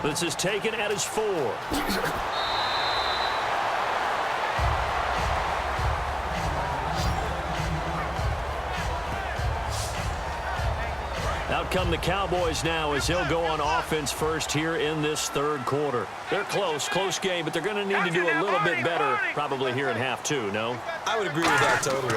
This is taken at his 4. Out come the Cowboys now as he'll go on offense first here in this third quarter. They're close game, but they're going to need to do a little bit better probably here in half 2, no? I would agree with that totally.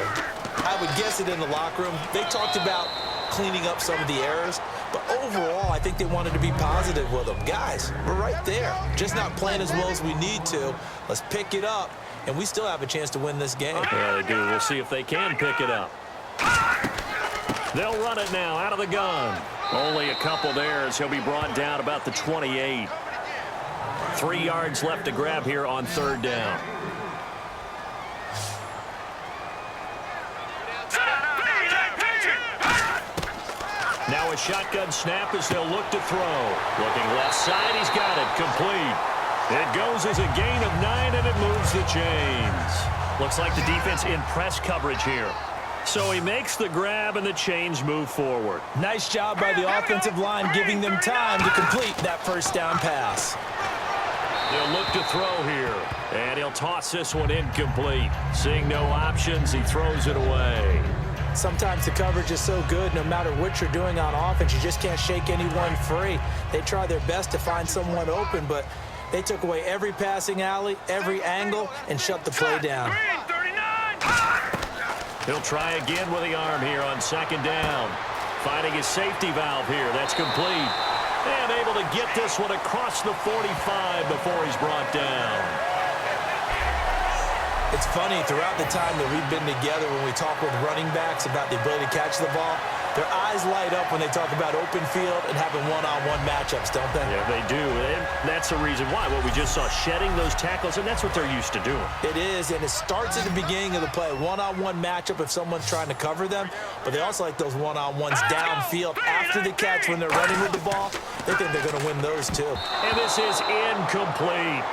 I would guess it in the locker room. They talked about cleaning up some of the errors, but overall, I think they wanted to be positive with them. Guys, we're right there. Just not playing as well as we need to. Let's pick it up, and we still have a chance to win this game. Yeah, they do. We'll see if they can pick it up. They'll run it now out of the gun. Only a couple there as he'll be brought down about the 28. 3 yards left to grab here on third down. Now a shotgun snap as they'll look to throw. Looking left side, he's got it. Complete. It goes as a gain of 9, and it moves the chains. Looks like the defense in press coverage here. So he makes the grab, and the chains move forward. Nice job by the offensive line giving them time to complete that first down pass. They'll look to throw here, and he'll toss this one incomplete. Seeing no options, he throws it away. Sometimes the coverage is so good, no matter what you're doing on offense, you just can't shake anyone free. They try their best to find someone open, but they took away every passing alley, every angle, and shut the play down. He'll try again with the arm here on second down. Finding his safety valve here. That's complete. And able to get this one across the 45 before he's brought down. It's funny, throughout the time that we've been together, when we talk with running backs about the ability to catch the ball, their eyes light up when they talk about open field and having one-on-one matchups, don't they? Yeah, they do. And that's the reason why. What we just saw, shedding those tackles, and that's what they're used to doing. It is, and it starts at the beginning of the play. One-on-one matchup if someone's trying to cover them, but they also like those one-on-ones downfield after the catch when they're running with the ball. They think they're going to win those, too. And this is incomplete.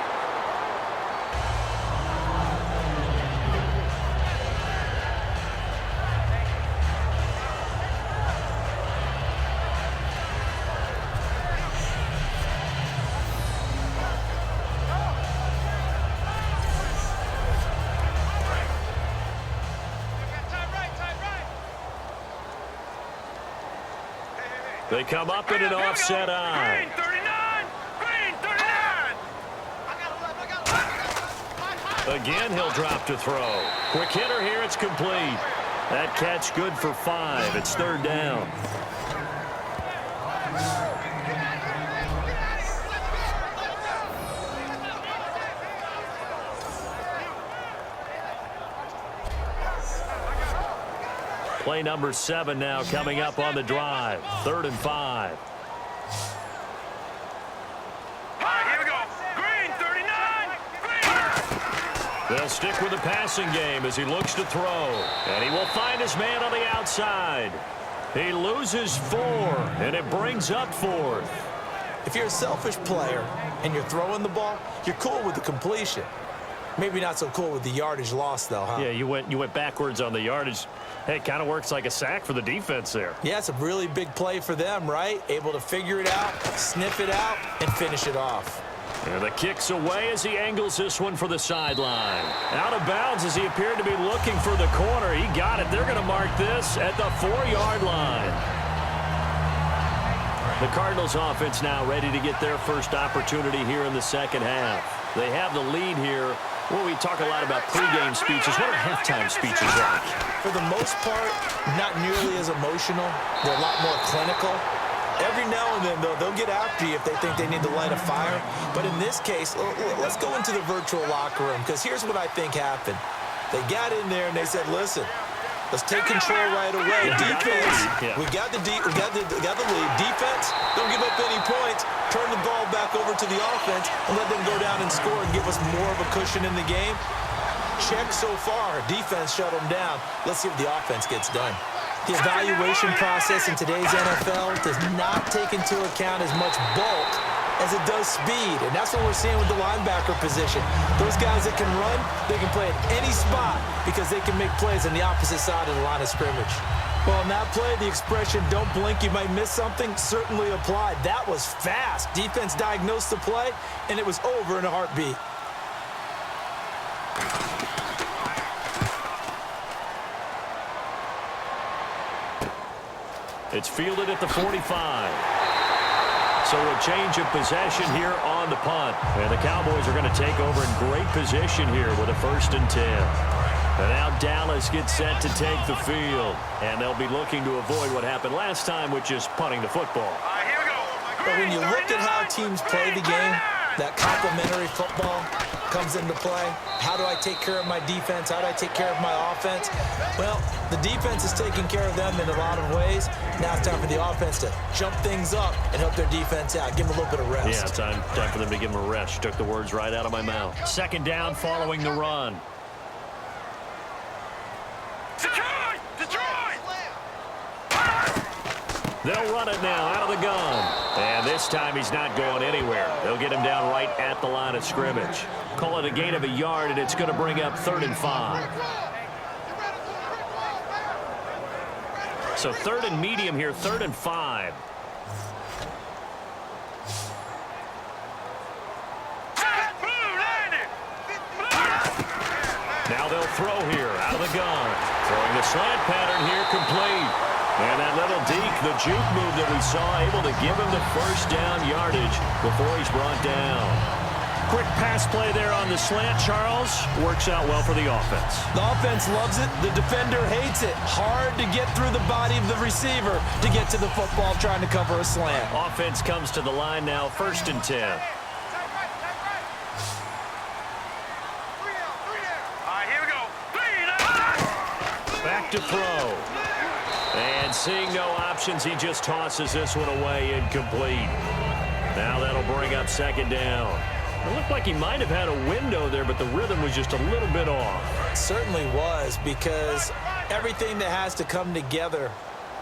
They come up in an offset eye. Again, he'll drop to throw. Quick hitter here, it's complete. That catch good for 5. It's third down. Play number 7 now coming up on the drive. 3rd and 5. Here we go. Green, 39. Green. They'll stick with the passing game as he looks to throw. And he will find his man on the outside. He loses 4, and it brings up 4th. If you're a selfish player and you're throwing the ball, you're cool with the completion. Maybe not so cool with the yardage loss, though, huh? Yeah, you went backwards on the yardage. Hey, it kind of works like a sack for the defense there. Yeah, it's a really big play for them, right? Able to figure it out, sniff it out, and finish it off. And the kick's away as he angles this one for the sideline. Out of bounds as he appeared to be looking for the corner. He got it. They're going to mark this at the 4-yard line. The Cardinals offense now ready to get their first opportunity here in the second half. They have the lead here. Well, we talk a lot about pregame speeches. What are halftime speeches like? For the most part, not nearly as emotional. They're a lot more clinical. Every now and then, though, they'll get after you if they think they need to light a fire. But in this case, let's go into the virtual locker room, because here's what I think happened. They got in there and they said, listen, let's take control right away. Defense, we got the lead. Defense, don't give up any points. Turn the ball back over to the offense and let them go down and score and give us more of a cushion in the game. Check so far. Defense shut them down. Let's see if the offense gets done. The evaluation process in today's NFL does not take into account as much bulk as it does speed, and that's what we're seeing with the linebacker position. Those guys that can run, they can play at any spot because they can make plays on the opposite side of the line of scrimmage. Well, on that play, the expression, don't blink, you might miss something, certainly applied. That was fast. Defense diagnosed the play, and it was over in a heartbeat. It's fielded at the 45. So a change of possession here on the punt. And the Cowboys are going to take over in great position here with a 1st and 10. And now Dallas gets set to take the field. And they'll be looking to avoid what happened last time, which is punting the football. Here we go. But when you look at how teams play the game, that complementary football comes into play. How do I take care of my defense? How do I take care of my offense? Well, the defense is taking care of them in a lot of ways. Now it's time for the offense to jump things up and help their defense out. Give them a little bit of rest. Yeah, time for them to give them a rest. You took the words right out of my mouth. 2nd down following the run. They'll run it now out of the gun. And this time he's not going anywhere. They'll get him down right at the line of scrimmage. Call it a gain of a yard, and it's going to bring up 3rd and 5. So 3rd and medium here, 3rd and 5. Now they'll throw here out of the gun. Throwing the slant pattern here, complete. And that little deke, the juke move that we saw, able to give him the 1st down yardage before he's brought down. Quick pass play there on the slant, Charles. Works out well for the offense. The offense loves it. The defender hates it. Hard to get through the body of the receiver to get to the football trying to cover a slant. Offense comes to the line now, 1st and 10. Here we go. Back to throw. And seeing no options, he just tosses this one away, incomplete. Now that'll bring up 2nd down. It looked like he might have had a window there, but the rhythm was just a little bit off. It certainly was, because everything that has to come together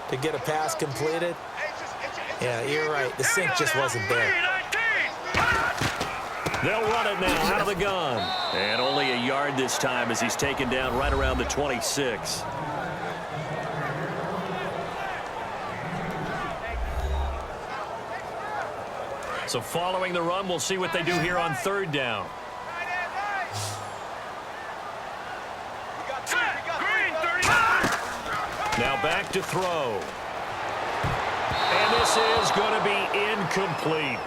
to get a pass completed, yeah, you're right. The sync just wasn't there. They'll run it now out of the gun. And only a yard this time as he's taken down right around the 26. So following the run, we'll see what they do here on 3rd down. Now back to throw. And this is going to be incomplete.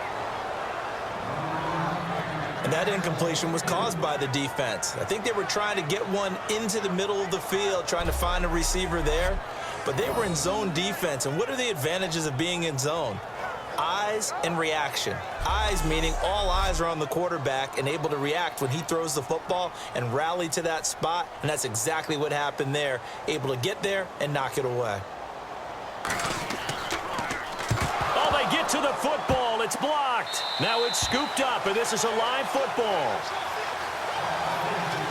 And that incompletion was caused by the defense. I think they were trying to get one into the middle of the field, trying to find a receiver there. But they were in zone defense. And what are the advantages of being in zone? Eyes and reaction. Eyes meaning all eyes are on the quarterback and able to react when he throws the football and rally to that spot, and that's exactly what happened there. Able to get there and knock it away. Oh, they get to the football. It's blocked. Now it's scooped up, and this is a live football.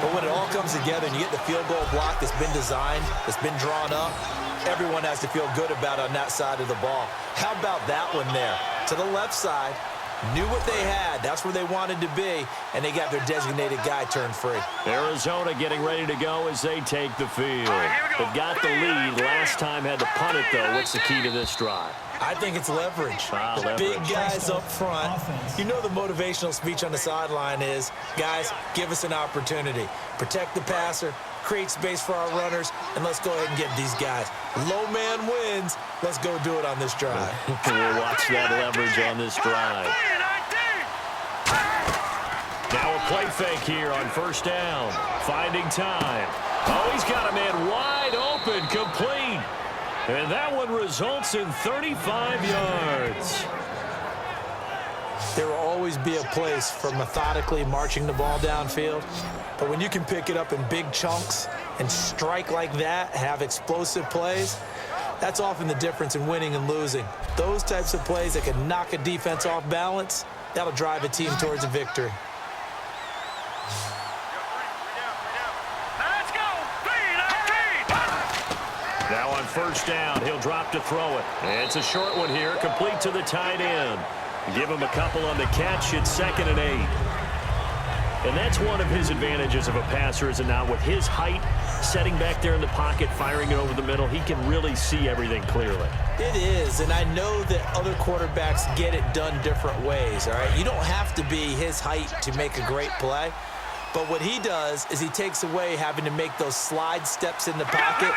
But when it all comes together and you get the field goal block that's been designed, that's been drawn up, everyone has to feel good about on that side of the ball. How about that one there? To the left side, knew what they had. That's where they wanted to be, and they got their designated guy turned free. Arizona getting ready to go as they take the field. They've got the lead. Last time had to punt it, though. What's the key to this drive? I think it's leverage. The leverage. big guys up front. You know the motivational speech on the sideline is, guys, give us an opportunity. Protect the passer, create space for our runners, and let's go ahead and get these guys. Low man wins. Let's go do it on this drive. We'll watch that leverage on this drive. Now a play fake here on 1st down. Finding time. Oh, he's got a man wide open, complete. And that one results in 35 yards. There will always be a place for methodically marching the ball downfield. But when you can pick it up in big chunks and strike like that, have explosive plays, that's often the difference in winning and losing. Those types of plays that can knock a defense off balance, that'll drive a team towards a victory. Now on 1st down, he'll drop to throw it. It's a short one here, complete to the tight end. Give him a couple on the catch. It's 2nd and 8. And that's one of his advantages of a passer, is it not? With his height, setting back there in the pocket, firing it over the middle, he can really see everything clearly. It is, and I know that other quarterbacks get it done different ways, all right? You don't have to be his height to make a great play. But what he does is he takes away having to make those slide steps in the pocket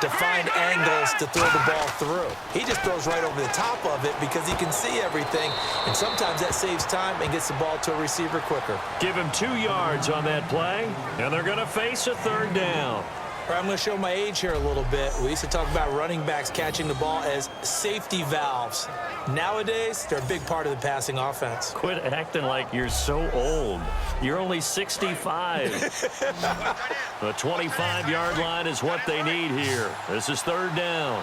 to find angles to throw the ball through. He just throws right over the top of it because he can see everything, and sometimes that saves time and gets the ball to a receiver quicker. Give him 2 yards on that play, and they're going to face a third down. All right, I'm going to show my age here a little bit. We used to talk about running backs catching the ball as safety valves. Nowadays, they're a big part of the passing offense. Quit acting like you're so old. You're only 65. The 25-yard line is what they need here. This is third down.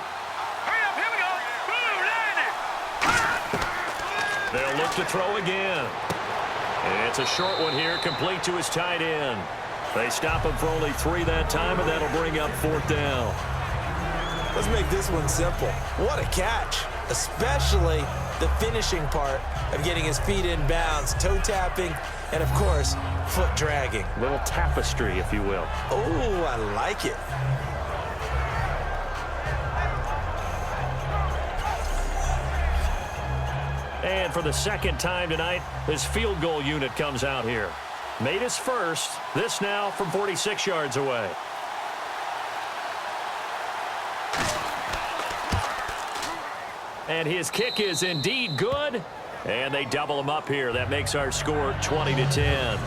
Hurry up, here we go. Boom, landed. They'll look to throw again. And it's a short one here, complete to his tight end. They stop him for only 3 that time, and that'll bring up fourth down. Let's make this one simple. What a catch, especially the finishing part of getting his feet in bounds, toe tapping, and, of course, foot dragging. A little tapestry, if you will. Oh, I like it. And for the second time tonight, his field goal unit comes out here. Made his first. This now from 46 yards away. And his kick is indeed good. And they double him up here. That makes our score 20-10.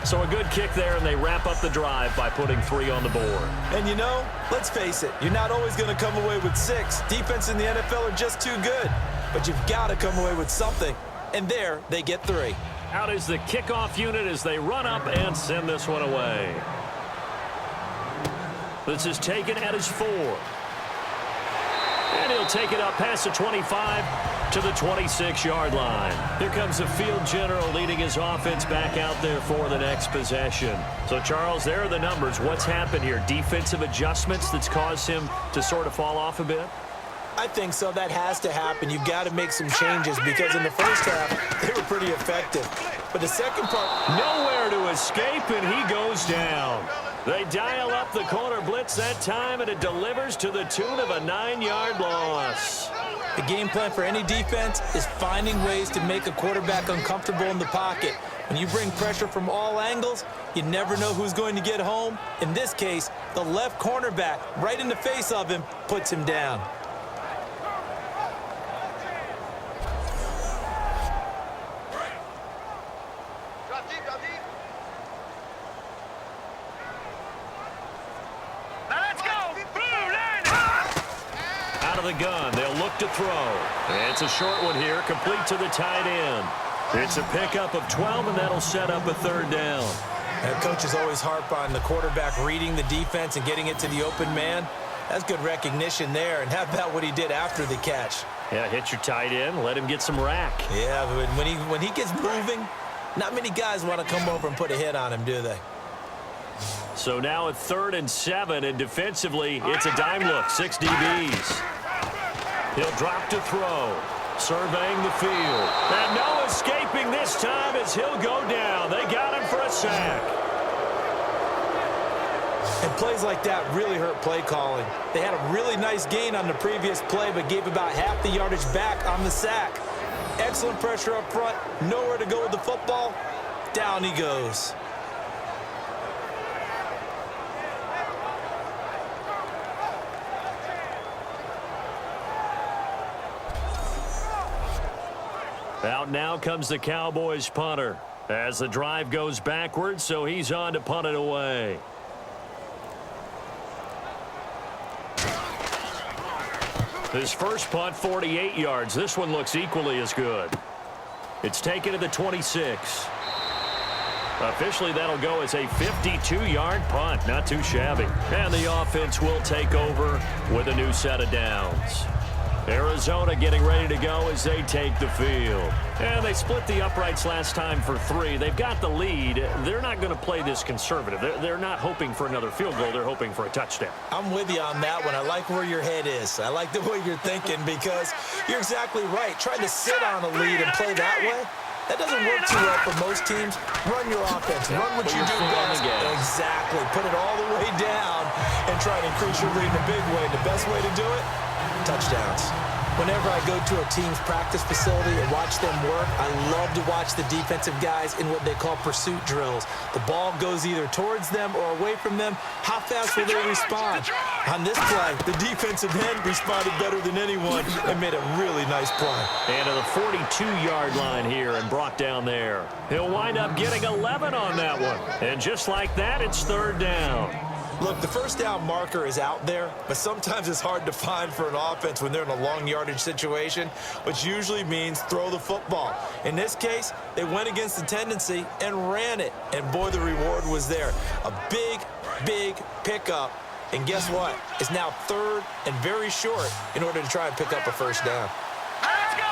So a good kick there, and they wrap up the drive by putting 3 on the board. And you know, let's face it, you're not always going to come away with 6. Defense in the NFL are just too good. But you've got to come away with something. And there, they get 3. Out is the kickoff unit as they run up and send this one away. This is taken at his 4. And he'll take it up past the 25 to the 26-yard line. Here comes the field general leading his offense back out there for the next possession. So, Charles, there are the numbers. What's happened here? Defensive adjustments that's caused him to sort of fall off a bit? I think so. That has to happen. You've got to make some changes because in the first half, they were pretty effective. But the second part... Nowhere to escape, and he goes down. They dial up the corner blitz that time, and it delivers to the tune of a 9-yard loss. The game plan for any defense is finding ways to make a quarterback uncomfortable in the pocket. When you bring pressure from all angles, you never know who's going to get home. In this case, the left cornerback, right in the face of him, puts him down. The gun. They'll look to throw. And it's a short one here, complete to the tight end. It's a pickup of 12, and that'll set up a third down. And coaches always harp on the quarterback reading the defense and getting it to the open man. That's good recognition there. And how about what he did after the catch? Yeah, hit your tight end, let him get some rack. Yeah, but when he gets moving, not many guys want to come over and put a hit on him, do they? So now at 3rd and 7, and defensively, it's a dime look, 6 DBs. He'll drop to throw, surveying the field. And no escaping this time as he'll go down. They got him for a sack. And plays like that really hurt play calling. They had a really nice gain on the previous play, but gave about half the yardage back on the sack. Excellent pressure up front, nowhere to go with the football. Down he goes. Out now comes the Cowboys punter as the drive goes backwards, so he's on to punt it away. His first punt, 48 yards. This one looks equally as good. It's taken to the 26. Officially, that'll go as a 52-yard punt. Not too shabby. And the offense will take over with a new set of downs. Arizona getting ready to go as they take the field. And they split the uprights last time for 3. They've got the lead. They're not going to play this conservative. They're not hoping for another field goal. They're hoping for a touchdown. I'm with you on that one. I like where your head is. I like the way you're thinking because you're exactly right. Trying to sit on a lead and play that way, That doesn't work too well for most teams. Run your offense. Run what you do best. Exactly. Put it all the way down and try to increase your lead in a big way. And the best way to do it, touchdowns. Whenever I go to a team's practice facility and watch them work, I love to watch the defensive guys in what they call pursuit drills. The ball goes either towards them or away from them. How fast will they respond? On this play, the defensive end responded better than anyone and made a really nice play. And to the 42-yard line here and brought down there. He'll wind up getting 11 on that one. And just like that, it's third down. Look, the first down marker is out there, but sometimes it's hard to find for an offense when they're in a long yardage situation, which usually means throw the football. In this case, they went against the tendency and ran it, and boy, the reward was there. A big, big pickup, and guess what? It's now third and very short in order to try and pick up a first down. Let's go.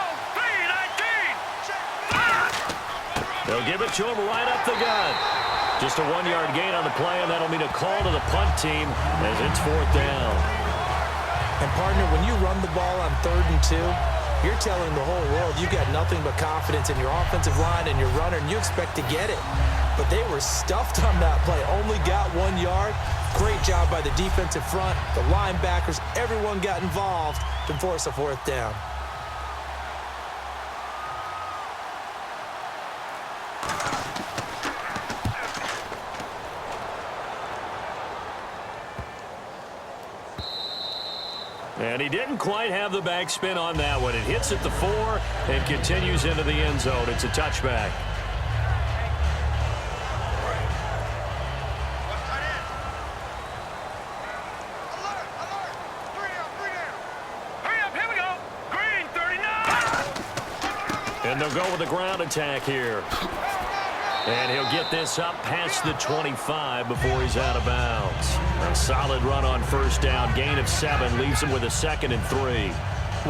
3-19. They'll give it to him right up the gut. Just a 1-yard gain on the play, and that'll mean a call to the punt team as it's fourth down. And, partner, when you run the ball on 3rd and 2, you're telling the whole world you've got nothing but confidence in your offensive line and your runner, and you expect to get it. But they were stuffed on that play, only got 1 yard. Great job by the defensive front, the linebackers, everyone got involved to force a fourth down. And he didn't quite have the backspin on that one. It hits at the 4 and continues into the end zone. It's a touchback. Hurry up, here we go. Green, 39. And they'll go with the ground attack here. And he'll get this up past the 25 before he's out of bounds. A solid run on first down. Gain of 7 leaves him with a 2nd and 3.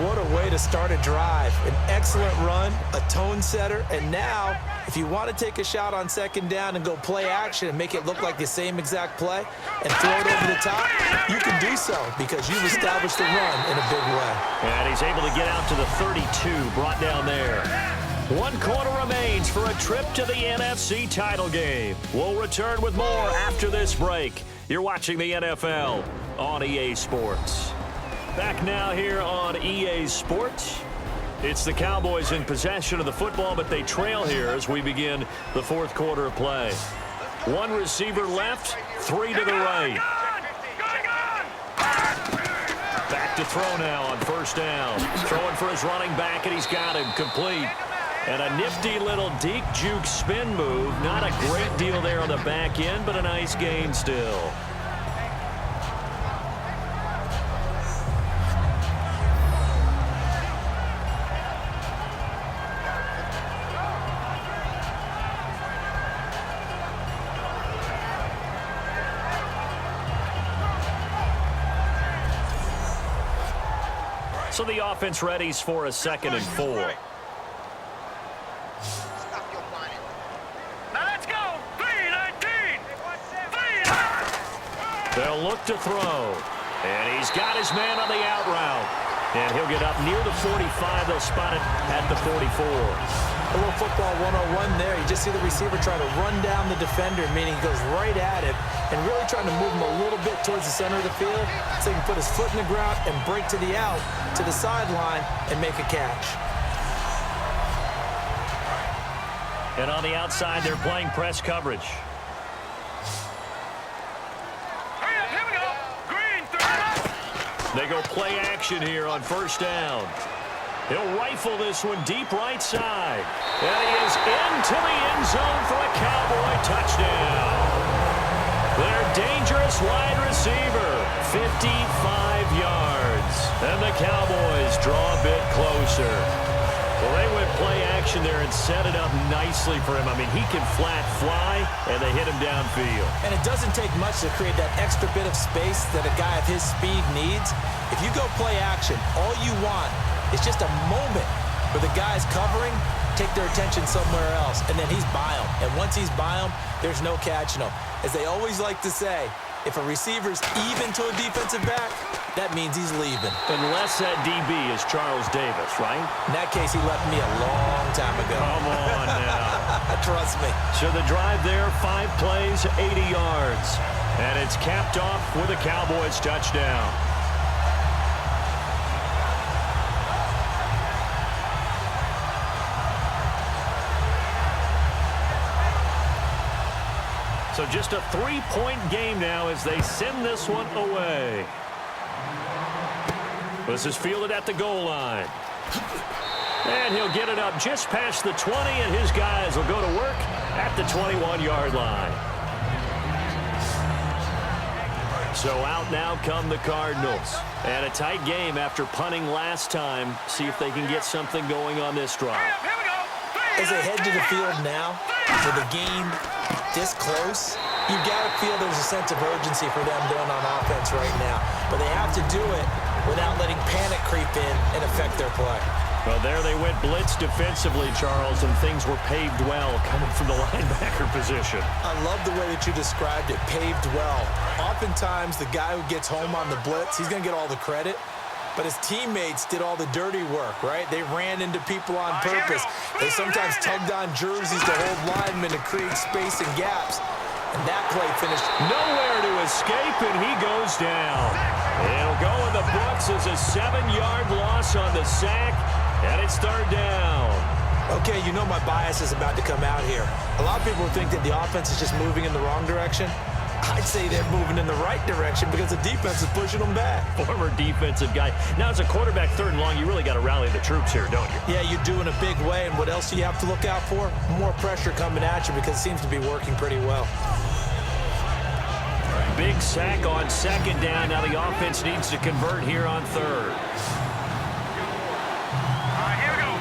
What a way to start a drive. An excellent run, a tone setter, and now if you want to take a shot on 2nd down and go play action and make it look like the same exact play and throw it over the top, you can do so because you've established the run in a big way. And he's able to get out to the 32, brought down there. 1 quarter remains for a trip to the NFC title game. We'll return with more after this break. You're watching the NFL on EA Sports. Back now here on EA Sports. It's the Cowboys in possession of the football, but they trail here as we begin the 4th quarter of play. 1 receiver left, 3 to the right. Back to throw now on first down. Throwing for his running back, and he's got him complete. And a nifty little deep juke spin move. Not a great deal there on the back end, but a nice gain still. So the offense readies for a 2nd and 4. They'll look to throw. And he's got his man on the out route. And he'll get up near the 45. They'll spot it at the 44. A little football 101 there. You just see the receiver trying to run down the defender, meaning he goes right at it and really trying to move him a little bit towards the center of the field so he can put his foot in the ground and break to the out, to the sideline, and make a catch. And on the outside, they're playing press coverage. They go play action here on first down. He'll rifle this one deep right side. And he is into the end zone for a Cowboy touchdown. Their dangerous wide receiver, 55 yards. And the Cowboys draw a bit closer. Well, they went play action there and set it up nicely for him. I mean, he can flat fly, and they hit him downfield. And it doesn't take much to create that extra bit of space that a guy of his speed needs. If you go play action, all you want is just a moment where the guy's covering, take their attention somewhere else, and then he's by him. And once he's by him, there's no catching him. As they always like to say, if a receiver's even to a defensive back, that means he's leaving. Unless that DB is Charles Davis, right? In that case, he left me a long time ago. Come on now. Trust me. So the drive there, 5 plays, 80 yards. And it's capped off with a Cowboys touchdown. So just a 3-point game now as they send this one away. This is fielded at the goal line. And he'll get it up just past the 20, and his guys will go to work at the 21-yard line. So out now come the Cardinals. And a tight game after punting last time. See if they can get something going on this drive. Here we go. As they head to the field now, with the game this close, you got to feel there's a sense of urgency for them going on offense right now. But they have to do it without letting panic creep in and affect their play. Well, there they went blitz defensively, Charles, and things were paved well coming from the linebacker position. I love the way that you described it, paved well. Oftentimes, the guy who gets home on the blitz, he's going to get all the credit. But his teammates did all the dirty work, right? They ran into people on purpose. They sometimes tugged on jerseys to hold linemen to create space and gaps. And that play finished nowhere to escape, and he goes down. It'll go in the books as a 7-yard loss on the sack, and it's 3rd down. Okay, you know my bias is about to come out here. A lot of people think that the offense is just moving in the wrong direction. I'd say they're moving in the right direction because the defense is pushing them back. Former defensive guy. Now, as a quarterback, 3rd and long, you really got to rally the troops here, don't you? Yeah, you do in a big way, and what else do you have to look out for? More pressure coming at you because it seems to be working pretty well. Big sack on 2nd down. Now the offense needs to convert here on 3rd. Here we go.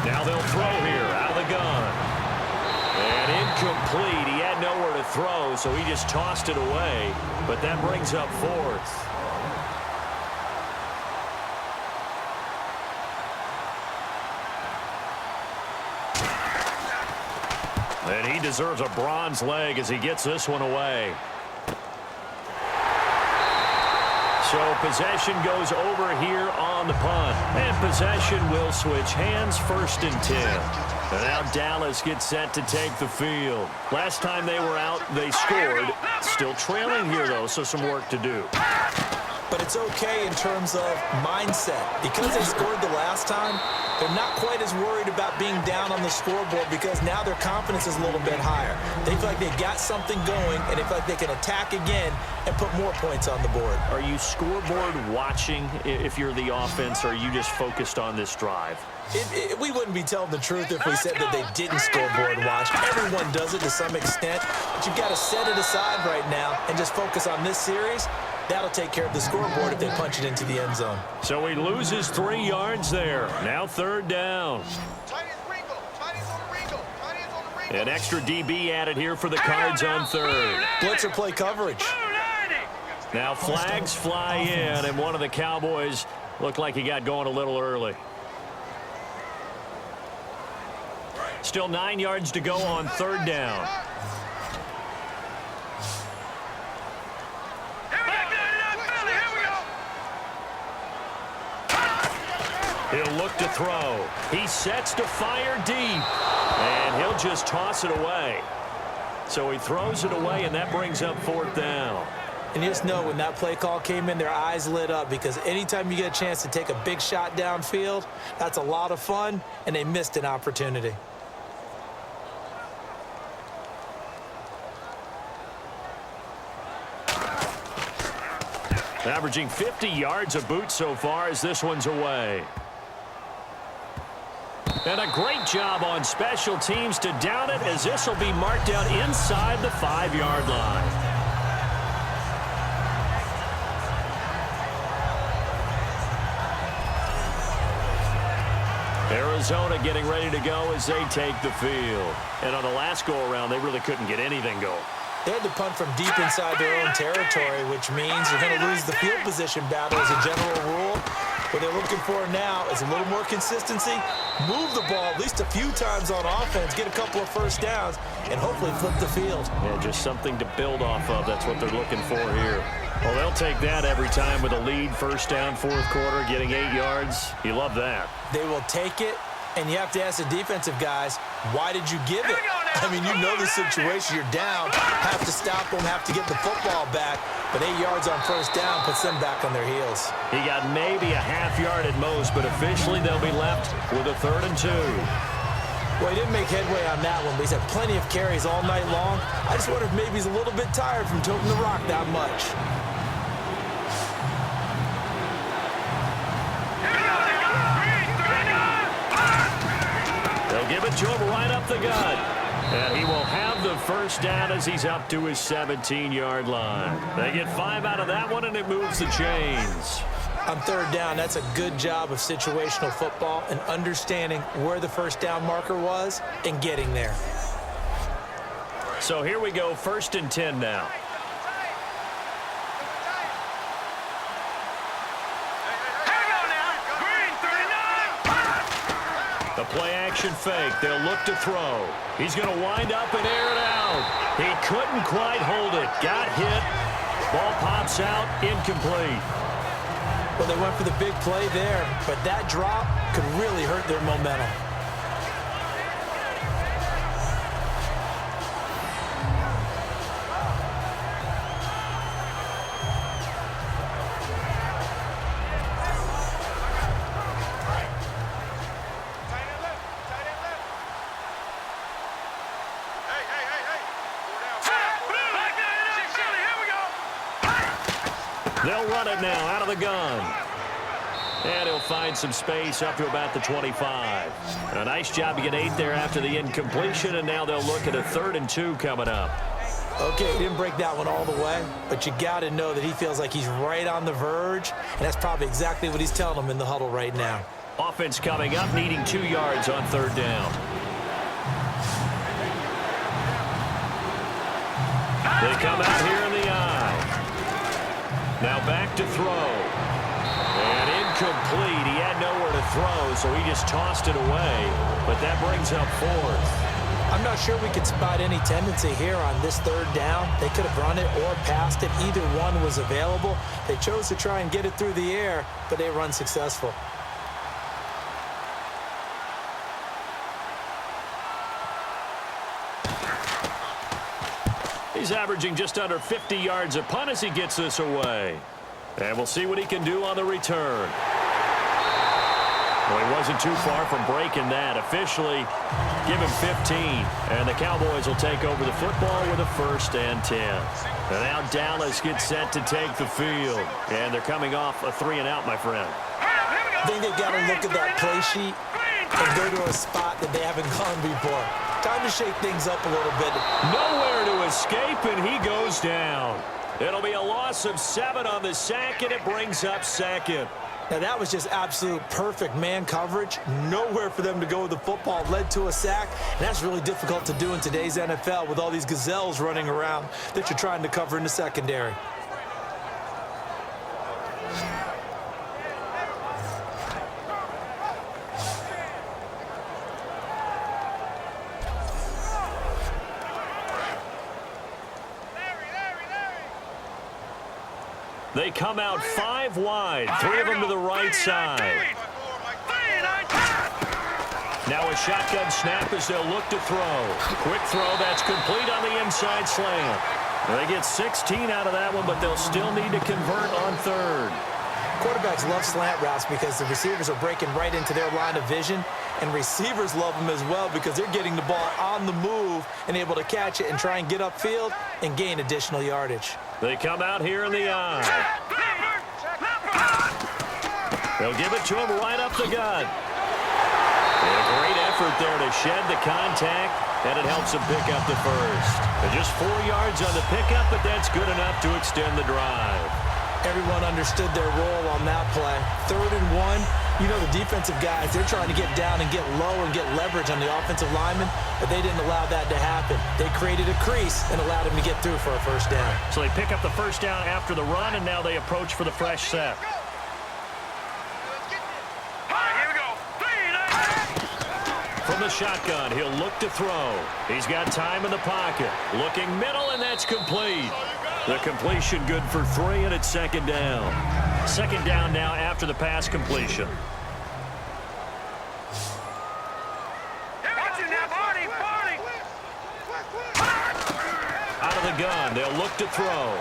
Now they'll throw here out of the gun. And incomplete. He had nowhere to throw, so he just tossed it away. But that brings up 4th. And he deserves a bronze leg as he gets this one away. So possession goes over here on the punt. And possession will switch hands, 1st and 10. And now Dallas gets set to take the field. Last time they were out, they scored. Still trailing here, though, so some work to do. But it's okay in terms of mindset. Because they scored the last time, they're not quite as worried about being down on the scoreboard because now their confidence is a little bit higher. They feel like they've got something going, and they feel like they can attack again and put more points on the board. Are you scoreboard watching if you're the offense, or are you just focused on this drive? We wouldn't be telling the truth if we said that they didn't scoreboard watch. Everyone does it to some extent, but you've got to set it aside right now and just focus on this series. That'll take care of the scoreboard if they punch it into the end zone. So he loses 3 yards there. Now 3rd down. An extra DB added here for the Cards on 3rd. Blitzer play coverage. Now flags fly in, and one of the Cowboys looked like he got going a little early. Still 9 yards to go on 3rd down. He'll look to throw. He sets to fire deep. And he'll just toss it away. So he throws it away, and that brings up 4th down. And just know when that play call came in, their eyes lit up because anytime you get a chance to take a big shot downfield, that's a lot of fun, and they missed an opportunity. Averaging 50 yards a boot so far as this one's away. And a great job on special teams to down it as this will be marked out inside the 5-yard line. Arizona getting ready to go as they take the field. And on the last go-around, they really couldn't get anything going. They had to punt from deep inside their own territory, which means you're going to lose the field position battle as a general rule. What they're looking for now is a little more consistency, move the ball at least a few times on offense, get a couple of first downs, and hopefully flip the field. Yeah, just something to build off of. That's what they're looking for here. Well, they'll take that every time with a lead, first down, fourth quarter, getting 8 yards. You love that. They will take it, and you have to ask the defensive guys, why did you give it? I mean, you know the situation. You're down, have to stop them, have to get the football back. But 8 yards on first down puts them back on their heels. He got maybe a half yard at most, but officially they'll be left with a 3rd and 2. Well, he didn't make headway on that one, but he's had plenty of carries all night long. I just wonder if maybe he's a little bit tired from toting the rock that much. They'll give it to him right up the gut. And he will have the first down as he's up to his 17-yard line. They get 5 out of that one, and it moves the chains. On 3rd down, that's a good job of situational football and understanding where the first down marker was and getting there. So here we go, 1st and 10 now. The play-action fake. They'll look to throw. He's going to wind up and air it out. He couldn't quite hold it. Got hit. Ball pops out. Incomplete. Well, they went for the big play there, but that drop could really hurt their momentum. They'll run it now out of the gun. And he'll find some space up to about the 25. A nice job to get 8 there after the incompletion, and now they'll look at a 3rd and 2 coming up. Okay, he didn't break that one all the way, but you got to know that he feels like he's right on the verge, and that's probably exactly what he's telling them in the huddle right now. Offense coming up, needing 2 yards on 3rd down. They come out here in the eye. Now back to throw. And incomplete. He had nowhere to throw, so he just tossed it away. But that brings up 4th. I'm not sure we could spot any tendency here on this 3rd down. They could have run it or passed it. Either one was available. They chose to try and get it through the air, but they run successful. He's averaging just under 50 yards a punt as he gets this away. And we'll see what he can do on the return. Well, he wasn't too far from breaking that. Officially, give him 15. And the Cowboys will take over the football with a 1st and 10. And now Dallas gets set to take the field. And they're coming off a 3-and-out, my friend. I think they've got to look at that play sheet and go to a spot that they haven't gone before. Time to shake things up a little bit. Nowhere to escape, and he goes down. It'll be a loss of 7 on the sack, and it brings up 2nd. Now, that was just absolute perfect man coverage. Nowhere for them to go with the football. Led to a sack, and that's really difficult to do in today's NFL with all these gazelles running around that you're trying to cover in the secondary. They come out 5 wide, 3 of them to the right side. Now a shotgun snap as they'll look to throw. Quick throw, that's complete on the inside slant. They get 16 out of that one, but they'll still need to convert on 3rd. Quarterbacks love slant routes because the receivers are breaking right into their line of vision, and receivers love them as well because they're getting the ball on the move and able to catch it and try and get upfield and gain additional yardage. They come out here in the eye. They'll give it to him right up the gut. And a great effort there to shed the contact, and it helps him pick up the 1st. They're just 4 yards on the pickup, but that's good enough to extend the drive. Everyone understood their role on that play. 3rd and 1. You know the defensive guys, they're trying to get down and get low and get leverage on the offensive lineman, but they didn't allow that to happen. They created a crease and allowed him to get through for a 1st down. So they pick up the 1st down after the run, and now they approach for the fresh set. From the shotgun, he'll look to throw. He's got time in the pocket. Looking middle, and that's complete. The completion good for 3, and it's second down. Second down now after the pass completion. Out of the gun, they'll look to throw.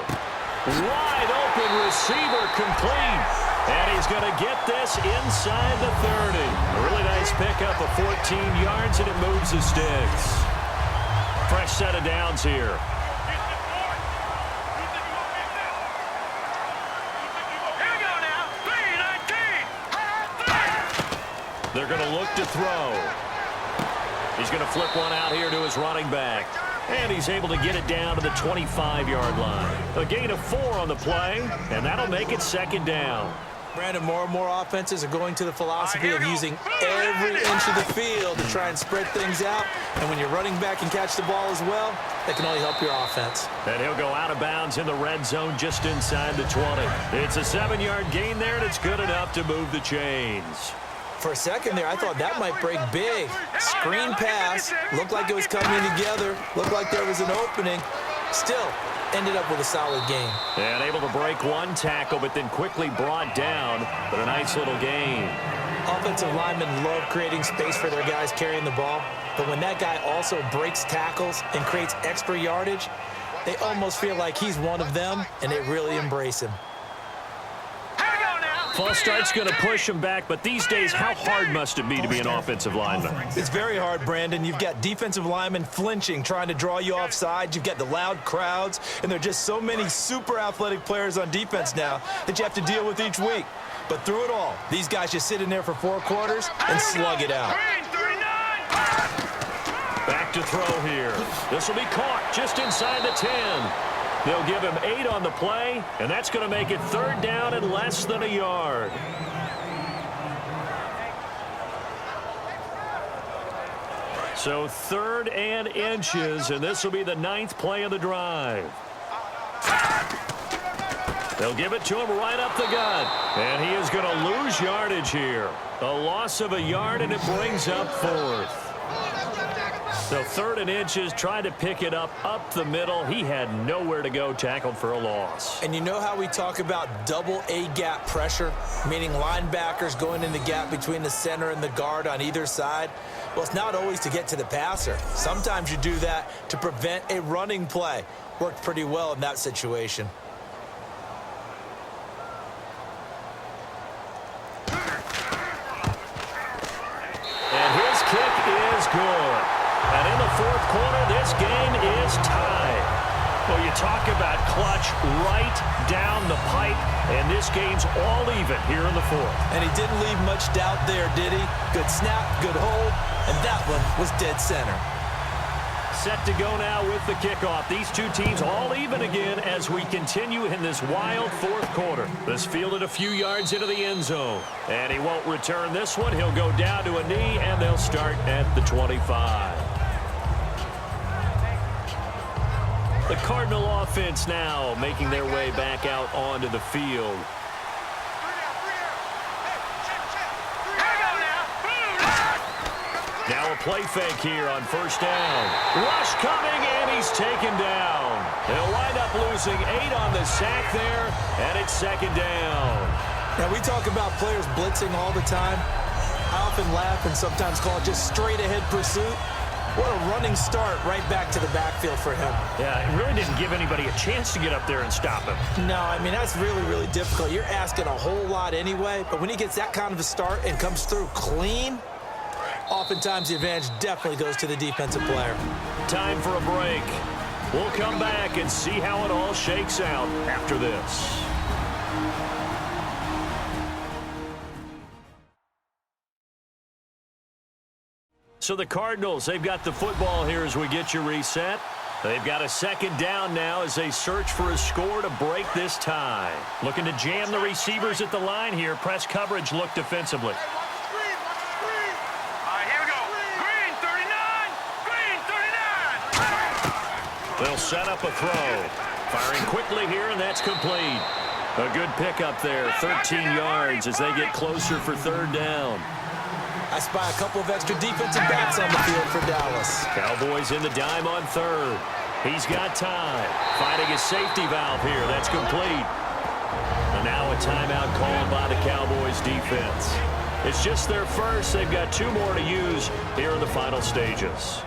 Wide open receiver complete. And he's going to get this inside the 30. A really nice pickup of 14 yards, and it moves the sticks. Fresh set of downs here. They're going to look to throw. He's going to flip one out here to his running back. And he's able to get it down to the 25-yard line. A gain of 4 on the play, and that'll make it second down. Brandon, more and more offenses are going to the philosophy of using every inch of the field to try and spread things out. And when your running back can catch the ball as well, that can only help your offense. And he'll go out of bounds in the red zone just inside the 20. It's a 7-yard gain there, and it's good enough to move the chains. For a second there, I thought that might break big. Screen pass, looked like it was coming together, looked like there was an opening. Still, ended up with a solid gain. And able to break one tackle, but then quickly brought down. But a nice little gain. Offensive linemen love creating space for their guys carrying the ball. But when that guy also breaks tackles and creates extra yardage, they almost feel like he's one of them, and they really embrace him. False start's going to push him back, but these days, how hard must it be to be an offensive lineman? It's very hard, Brandon. You've got defensive linemen flinching, trying to draw you offside. You've got the loud crowds, and there are just so many super athletic players on defense now that you have to deal with each week. But through it all, these guys just sit in there for 4 quarters and slug it out. Back to throw here. This will be caught just inside the 10. They'll give him 8 on the play, and that's going to make it third down and less than a yard. So 3rd and inches, and this will be the 9th play of the drive. They'll give it to him right up the gut, and he is going to lose yardage here. A loss of a yard, and it brings up 4th. So 3rd and inches, trying to pick it up the middle. He had nowhere to go, tackled for a loss. And you know how we talk about double A-gap pressure, meaning linebackers going in the gap between the center and the guard on either side? Well, it's not always to get to the passer. Sometimes you do that to prevent a running play. Worked pretty well in that situation. And his kick is good. And in the 4th quarter, this game is tied. Well, you talk about clutch right down the pipe, and this game's all even here in the 4th. And he didn't leave much doubt there, did he? Good snap, good hold, and that one was dead center. Set to go now with the kickoff. These two teams all even again as we continue in this wild 4th quarter. This fielded a few yards into the end zone. And he won't return this one. He'll go down to a knee, and they'll start at the 25. The Cardinal offense now making their way back out onto the field. Now a play fake here on 1st down. Rush coming, and he's taken down. They'll wind up losing 8 on the sack there, and it's 2nd down. Now, we talk about players blitzing all the time. I often laugh and sometimes call it just straight-ahead pursuit. What a running start right back to the backfield for him. Yeah, it really didn't give anybody a chance to get up there and stop him. No, I mean, that's really, really difficult. You're asking a whole lot anyway, but when he gets that kind of a start and comes through clean, oftentimes the advantage definitely goes to the defensive player. Time for a break. We'll come back and see how it all shakes out after this. So the Cardinals, they've got the football here as we get you reset. They've got a 2nd down now as they search for a score to break this tie. Looking to jam the receivers at the line here. Press coverage look defensively. They'll set up a throw. Firing quickly here, and that's complete. A good pickup there, 13 yards as they get closer for 3rd down. I spy a couple of extra defensive backs on the field for Dallas. Cowboys in the dime on 3rd. He's got time. Finding his safety valve here. That's complete. And now a timeout called by the Cowboys defense. It's just their first. They've got 2 more to use here in the final stages.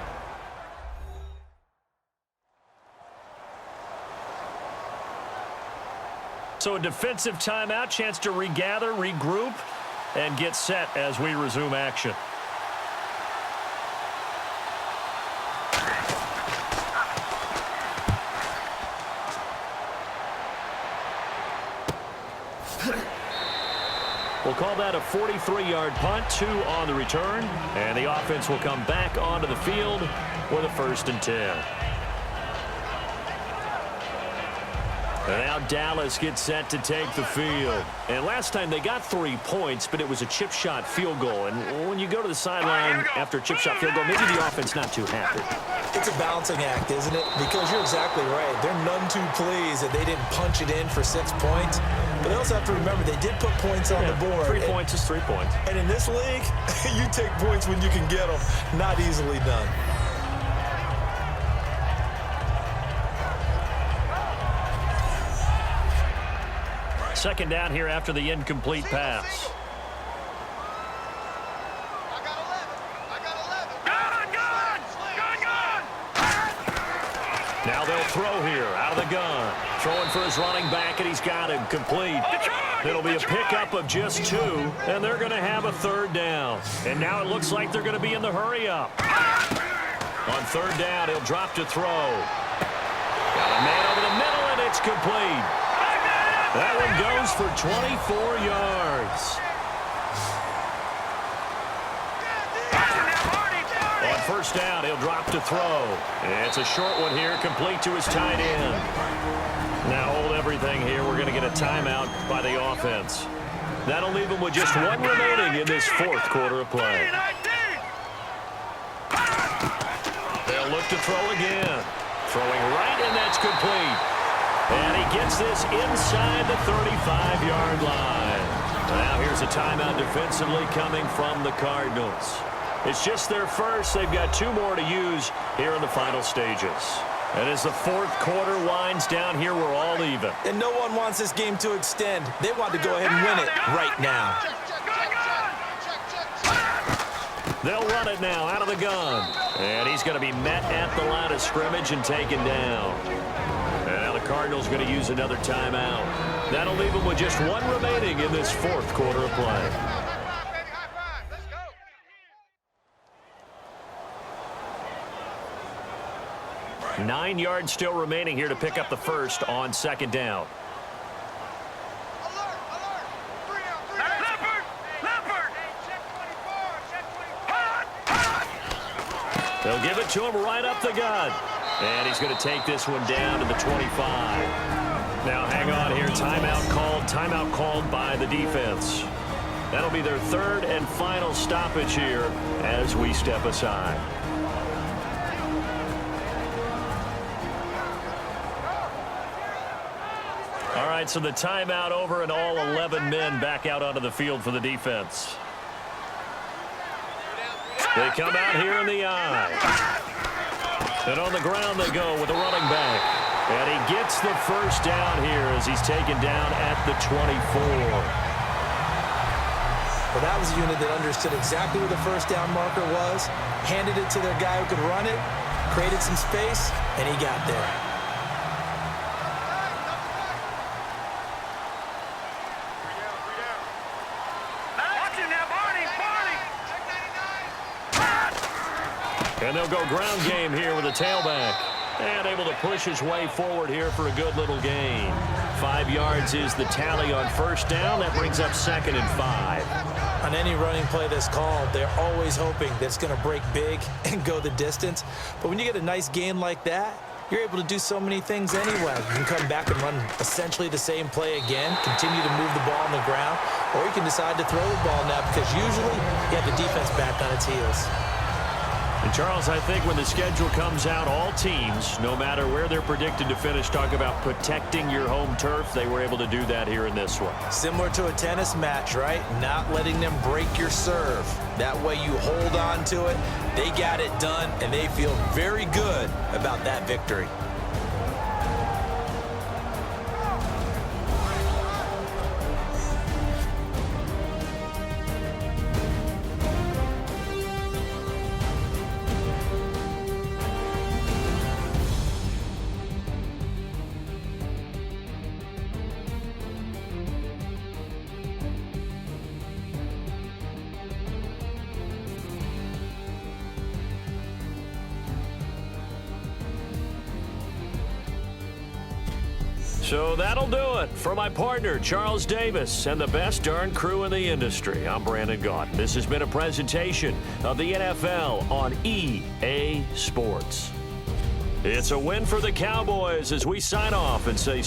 So a defensive timeout, chance to regather, regroup, and get set as we resume action. We'll call that a 43-yard punt, 2 on the return, and the offense will come back onto the field with a 1st and 10. And now Dallas gets set to take the field. And last time they got 3 points, but it was a chip shot field goal. And when you go to the sideline after a chip shot field goal, maybe the offense not too happy. It's a balancing act, isn't it? Because you're exactly right. They're none too pleased that they didn't punch it in for 6 points. But they also have to remember they did put points on the board. 3 points is 3 points. And in this league, you take points when you can get them. Not easily done. Second down here after the incomplete pass. Now they'll throw here out of the gun. Throwing for his running back, and he's got him complete. It'll be a pickup of just 2, and they're going to have a 3rd down. And now it looks like they're going to be in the hurry-up. On 3rd down, he'll drop to throw. Got a man over the middle, and it's complete. That one goes for 24 yards. On 1st down, he'll drop to throw. It's a short one here, complete to his tight end. Now hold everything here. We're going to get a timeout by the offense. That'll leave them with just 1 remaining in this 4th quarter of play. They'll look to throw again. Throwing right, and that's complete. And he gets this inside the 35-yard line. Now here's a timeout defensively coming from the Cardinals. It's just their first. They've got 2 more to use here in the final stages. And as the 4th quarter winds down here, we're all even. And no one wants this game to extend. They want to go ahead and win it right now. They'll run it now out of the gun. And he's going to be met at the line of scrimmage and taken down. And now the Cardinals going to use another timeout. That'll leave them with just 1 remaining in this 4th quarter of play. Baby, 9 yards still remaining here to pick up the 1st on 2nd down. They'll give it to him right up the gut. And he's going to take this one down to the 25. Now hang on here. Timeout called by the defense. That'll be their 3rd and final stoppage here as we step aside. All right, so the timeout over and all 11 men back out onto the field for the defense. They come out here in the eye. And on the ground they go with the running back. And he gets the 1st down here as he's taken down at the 24. Well, that was a unit that understood exactly where the 1st down marker was, handed it to their guy who could run it, created some space, and he got there. And they'll go ground game here with a tailback. And able to push his way forward here for a good little gain. 5 yards is the tally on 1st down. That brings up 2nd and 5. On any running play that's called, they're always hoping that it's going to break big and go the distance. But when you get a nice gain like that, you're able to do so many things anyway. You can come back and run essentially the same play again, continue to move the ball on the ground, or you can decide to throw the ball now because usually you have the defense back on its heels. And Charles, I think when the schedule comes out, all teams, no matter where they're predicted to finish, talk about protecting your home turf. They were able to do that here in this one. Similar to a tennis match, right? Not letting them break your serve. That way you hold on to it. They got it done, and they feel very good about that victory. So that'll do it. For my partner, Charles Davis, and the best darn crew in the industry, I'm Brandon Gaunt. This has been a presentation of the NFL on EA Sports. It's a win for the Cowboys as we sign off and say